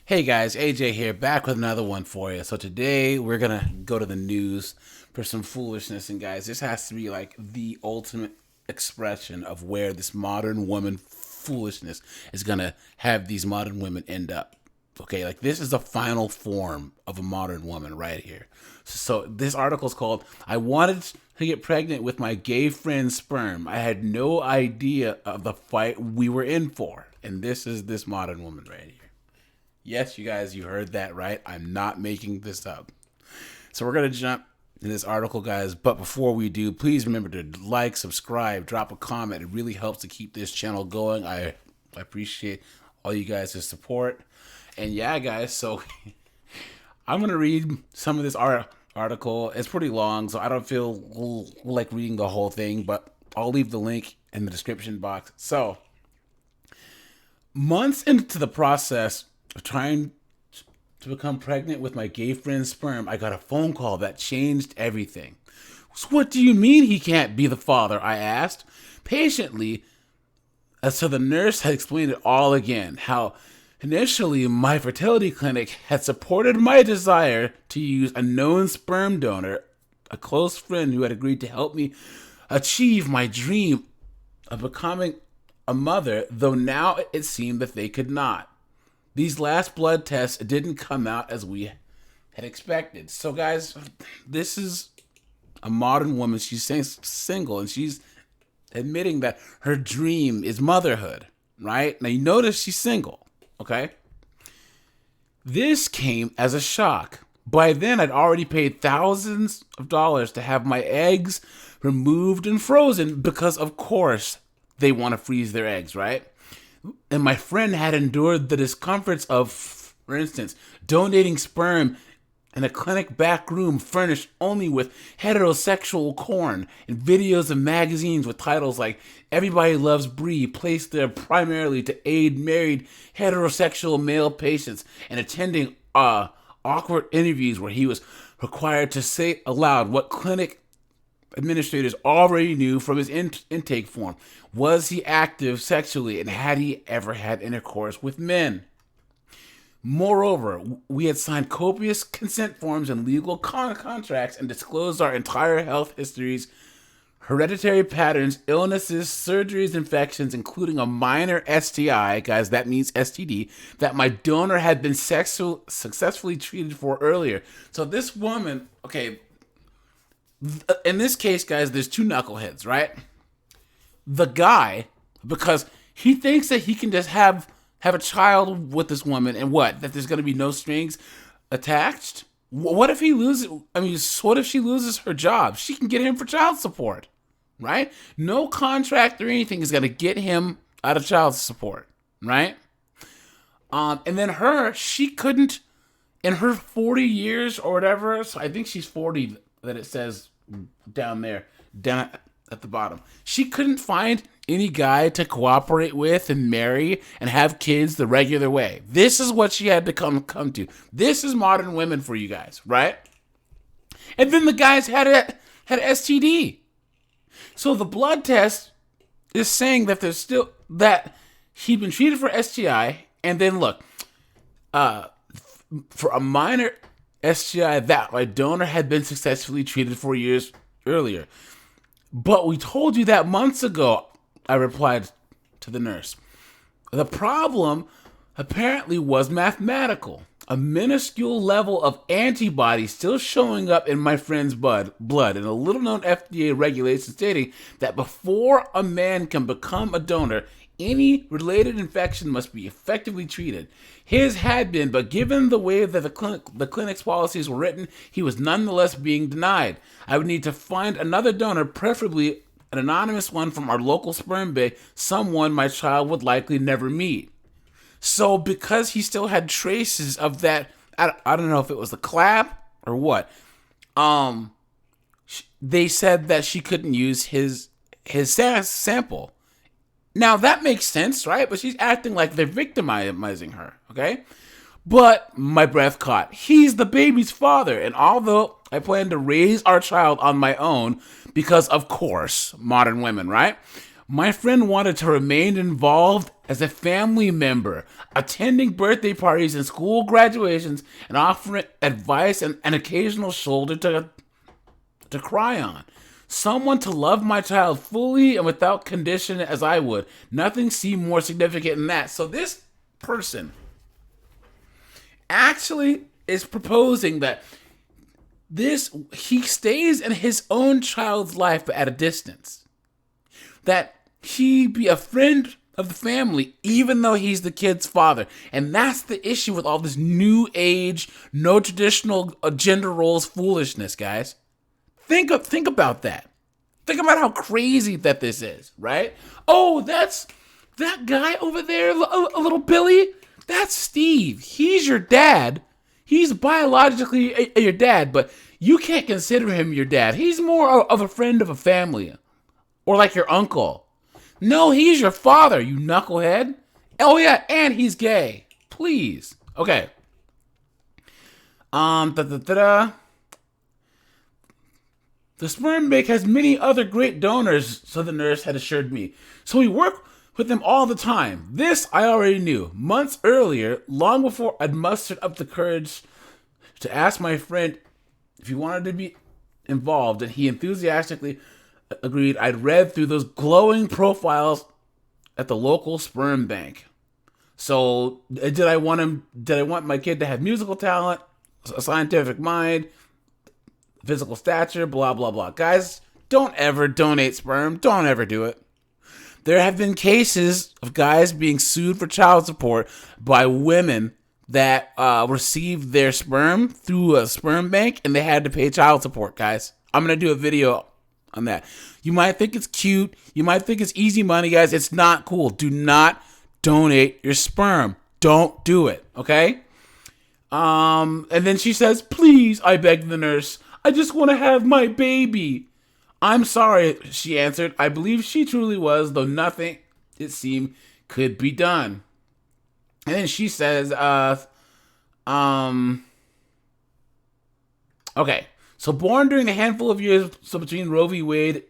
Hey guys, AJ here, back with another one for you. So today we're gonna go to the news for some foolishness, and guys, this has to be like the ultimate expression of where this modern woman foolishness is gonna have these modern women end up. Okay, like this is the final form of a modern woman right here. So this article is called "I Wanted to Get Pregnant with My Gay Friend's Sperm. I Had No Idea of the Fight We Were In For." And this is this modern woman right here. Yes, you guys, you heard that right. I'm not making this up. So we're going to jump in this article, guys. But before we do, please remember to like, subscribe, drop a comment. It really helps to keep this channel going. I appreciate all you guys' support. And yeah, guys, so I'm going to read some of this article. It's pretty long, so I don't feel like reading the whole thing, but I'll leave the link in the description box. So, months into the process of trying to become pregnant with my gay friend's sperm, I got a phone call that changed everything. So what do you mean he can't be the father? I asked patiently. So the nurse had explained it all again. How initially my fertility clinic had supported my desire to use a known sperm donor, a close friend who had agreed to help me achieve my dream of becoming a mother, though now it seemed that they could not. These last blood tests didn't come out as we had expected. So, guys, this is a modern woman. She's saying single, and she's admitting that her dream is motherhood, right? Now, you notice she's single, okay? This came as a shock. By then, I'd already paid thousands of dollars to have my eggs removed and frozen because, of course, they want to freeze their eggs, right? And my friend had endured the discomforts of, for instance, donating sperm in a clinic back room furnished only with heterosexual corn, and videos of magazines with titles like "Everybody Loves Brie" placed there primarily to aid married heterosexual male patients, and attending awkward interviews where he was required to say aloud what clinic administrators already knew from his intake form. Was he active sexually, and had he ever had intercourse with men? Moreover, we had signed copious consent forms and legal contracts and disclosed our entire health histories, hereditary patterns, illnesses, surgeries, infections, including a minor STI, guys, that means STD, that my donor had been successfully treated for earlier. So this woman, okay, in this case, guys, there's two knuckleheads, right? The guy, because he thinks that he can just have a child with this woman, and what? That there's going to be no strings attached? What if he loses? I mean, what if she loses her job? She can get him for child support, right? No contract or anything is going to get him out of child support, right? And then she couldn't, in her 40 years or whatever, so I think she's 40 that it says down there, down at the bottom. She couldn't find any guy to cooperate with and marry and have kids the regular way. This is what she had to come to. This is modern women for you guys, right? And then the guys had an STD. So the blood test is saying that there's still that he'd been treated for STI, and then look, for a minor STI that my donor had been successfully treated 4 years earlier. But we told you that months ago, I replied to the nurse. The problem apparently was mathematical. A minuscule level of antibodies still showing up in my friend's blood, and a little-known FDA regulation stating that before a man can become a donor, any related infection must be effectively treated. His had been, but given the way that the clinic's policies were written, he was nonetheless being denied. I would need to find another donor, preferably an anonymous one from our local sperm bank, someone my child would likely never meet. So because he still had traces of that, I don't know if it was the clap or what, they said that she couldn't use his sample. Now, that makes sense, right? But she's acting like they're victimizing her, okay? But my breath caught. He's the baby's father, and although I plan to raise our child on my own, because of course, modern women, right? My friend wanted to remain involved as a family member, attending birthday parties and school graduations and offering advice and an occasional shoulder to cry on. Someone to love my child fully and without condition as I would. Nothing seemed more significant than that. So this person actually is proposing that he stays in his own child's life but at a distance. That he be a friend of the family even though he's the kid's father. And that's the issue with all this new age, no traditional gender roles foolishness, guys. Think about that. Think about how crazy that this is, right? Oh, that's that guy over there, a little Billy. That's Steve. He's your dad. He's biologically your dad, but you can't consider him your dad. He's more of a friend of a family, or like your uncle. No, he's your father, you knucklehead. Oh yeah, and he's gay. Please. Okay. The sperm bank has many other great donors, so the nurse had assured me. So we work with them all the time. This I already knew. Months earlier, long before I'd mustered up the courage to ask my friend if he wanted to be involved, and he enthusiastically agreed, I'd read through those glowing profiles at the local sperm bank. So did I want my kid to have musical talent, a scientific mind, physical stature, blah, blah, blah. Guys, don't ever donate sperm. Don't ever do it. There have been cases of guys being sued for child support by women that received their sperm through a sperm bank and they had to pay child support, guys. I'm going to do a video on that. You might think it's cute. You might think it's easy money, guys. It's not cool. Do not donate your sperm. Don't do it, okay? And then she says, please, I begged the nurse. I just want to have my baby. I'm sorry, she answered. I believe she truly was, though nothing, it seemed, could be done. And then she says, okay. So born during a handful of years between Roe v. Wade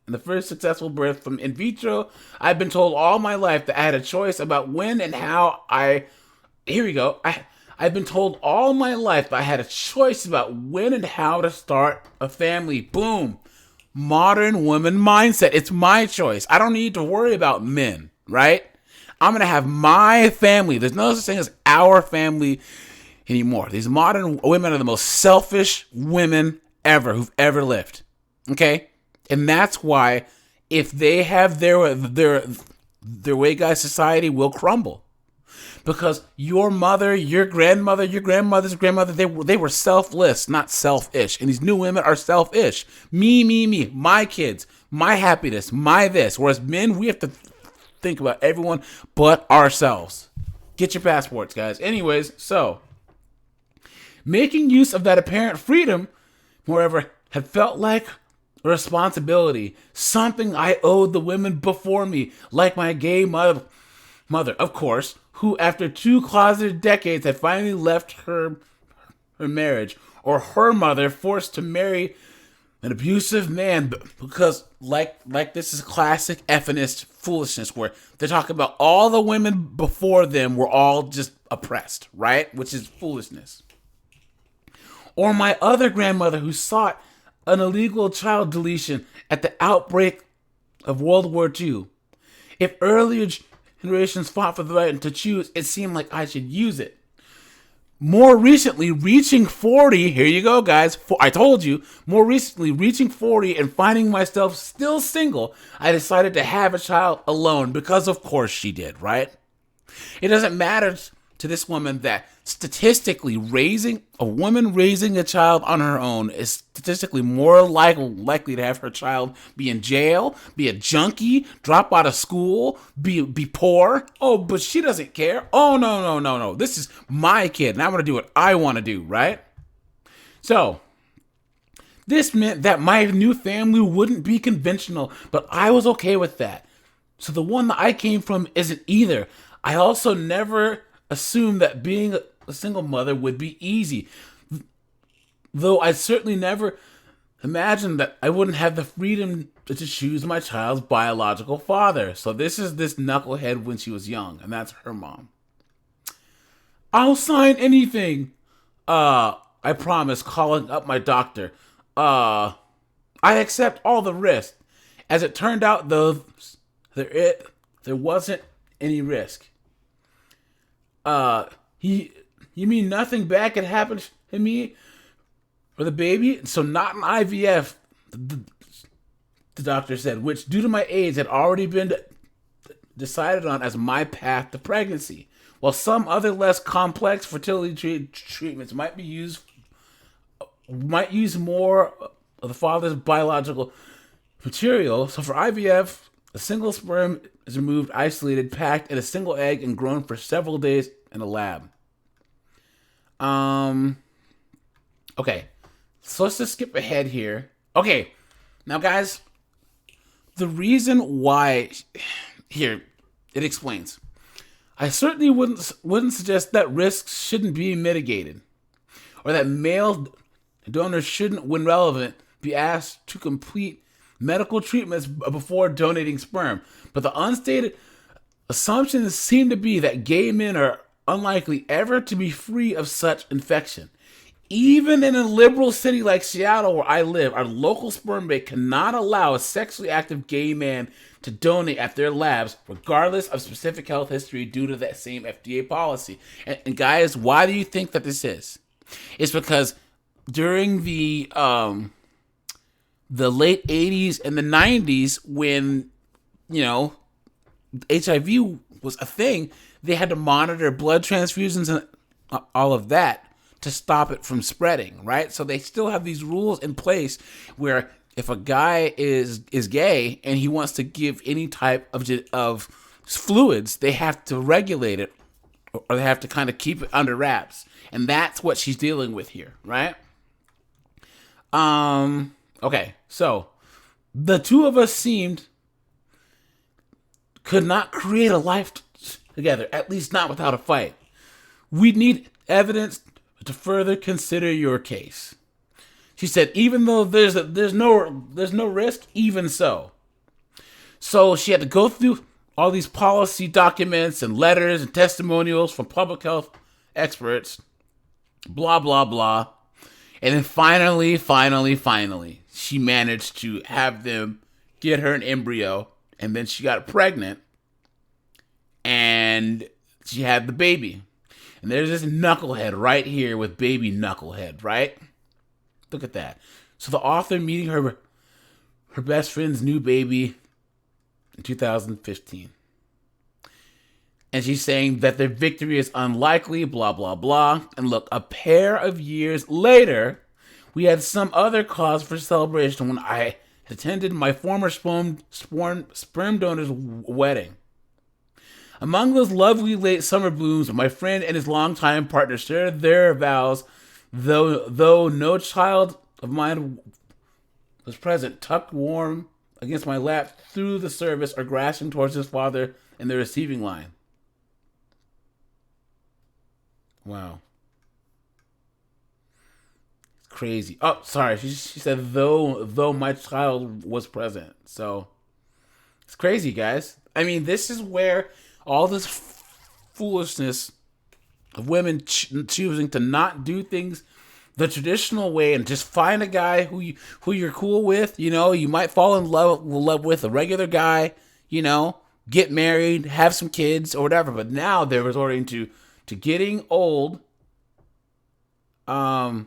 and the first successful birth from in vitro, I've been told all my life that I had a choice about when and how here we go. I've been told all my life that I had a choice about when and how to start a family. Boom. Modern woman mindset. It's my choice. I don't need to worry about men, right? I'm going to have my family. There's no such thing as our family anymore. These modern women are the most selfish women ever who've ever lived. Okay? And that's why if they have their way, guys, society will crumble. Because your mother, your grandmother's grandmother, they were selfless, not selfish. And these new women are selfish. Me, my kids, my happiness, my this. Whereas men, we have to think about everyone but ourselves. Get your passports, guys. Anyways, so making use of that apparent freedom, moreover, had felt like a responsibility. Something I owed the women before me, like my gay mother, of course, who after 2 closeted decades had finally left her marriage, or her mother forced to marry an abusive man, because like this is classic feminist foolishness where they're talking about all the women before them were all just oppressed, right? Which is foolishness. Or my other grandmother who sought an illegal child deletion at the outbreak of World War II. If earlier generations fought for the right to choose, it seemed like I should use it. More recently, reaching 40, here you go, guys. I told you, more recently, reaching 40 and finding myself still single, I decided to have a child alone because, of course, she did, right? It doesn't matter to this woman that statistically a woman raising a child on her own is statistically more likely to have her child be in jail, be a junkie, drop out of school, be poor. Oh, but she doesn't care. Oh, no. This is my kid, and I'm going to do what I want to do, right? So this meant that my new family wouldn't be conventional, but I was okay with that. So the one that I came from isn't either. I also never assumed that being a single mother would be easy, though I certainly never Imagine that I wouldn't have the freedom to choose my child's biological father. So this is this knucklehead when she was young, and that's her mom. I'll sign anything. I promise, calling up my doctor. I accept all the risk. As it turned out, though, there wasn't any risk. You mean nothing bad could happen to me or the baby? So not an IVF, the doctor said, which due to my age had already been decided on as my path to pregnancy. While some other less complex fertility treatments might use more of the father's biological material. So for IVF, a single sperm is removed, isolated, packed in a single egg, and grown for several days in a lab. Okay, so let's just skip ahead here. Okay, now guys, the reason why here it explains. I certainly wouldn't suggest that risks shouldn't be mitigated, or that male donors shouldn't, when relevant, be asked to complete medical treatments before donating sperm. But the unstated assumptions seem to be that gay men are unlikely ever to be free of such infection. Even in a liberal city like Seattle, where I live, our local sperm bank cannot allow a sexually active gay man to donate at their labs, regardless of specific health history, due to that same FDA policy. And guys, why do you think that this is? It's because during the late 80s and the 90s, when, HIV was a thing, they had to monitor blood transfusions and all of that to stop it from spreading, right? So they still have these rules in place where if a guy is gay and he wants to give any type of fluids, they have to regulate it, or they have to kind of keep it under wraps. And that's what she's dealing with here, right? Okay, so the two of us could not create a life together, at least not without a fight. We need evidence to further consider your case. She said, even though there's no risk, even so. So she had to go through all these policy documents and letters and testimonials from public health experts, blah, blah, blah. And then finally, she managed to have them get her an embryo, and then she got pregnant, and she had the baby. And there's this knucklehead right here with baby knucklehead, right? Look at that. So the author meeting her best friend's new baby in 2015. And she's saying that their victory is unlikely, blah, blah, blah. And look, a pair of years later, we had some other cause for celebration when I attended my former sperm donor's wedding. Among those lovely late summer blooms, my friend and his longtime partner shared their vows, though no child of mine was present, tucked warm against my lap through the service or grasping towards his father in the receiving line. Wow. It's crazy. Oh, sorry. She said, though my child was present. So, it's crazy, guys. I mean, this is where all this foolishness of women choosing to not do things the traditional way and just find a guy who you're cool with. You might fall in love with a regular guy, get married, have some kids or whatever. But now they're resorting to getting old, and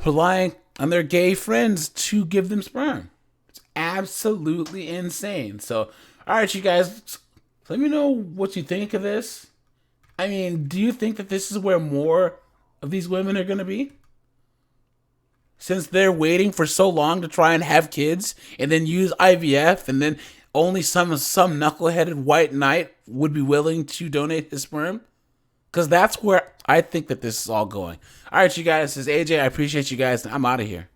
relying on their gay friends to give them sperm. It's absolutely insane. So, all right, you guys, let me know what you think of this. I mean, do you think that this is where more of these women are going to be? Since they're waiting for so long to try and have kids and then use IVF, and then only some knuckleheaded white knight would be willing to donate his sperm? Because that's where I think that this is all going. All right, you guys, this is AJ. I appreciate you guys. I'm out of here.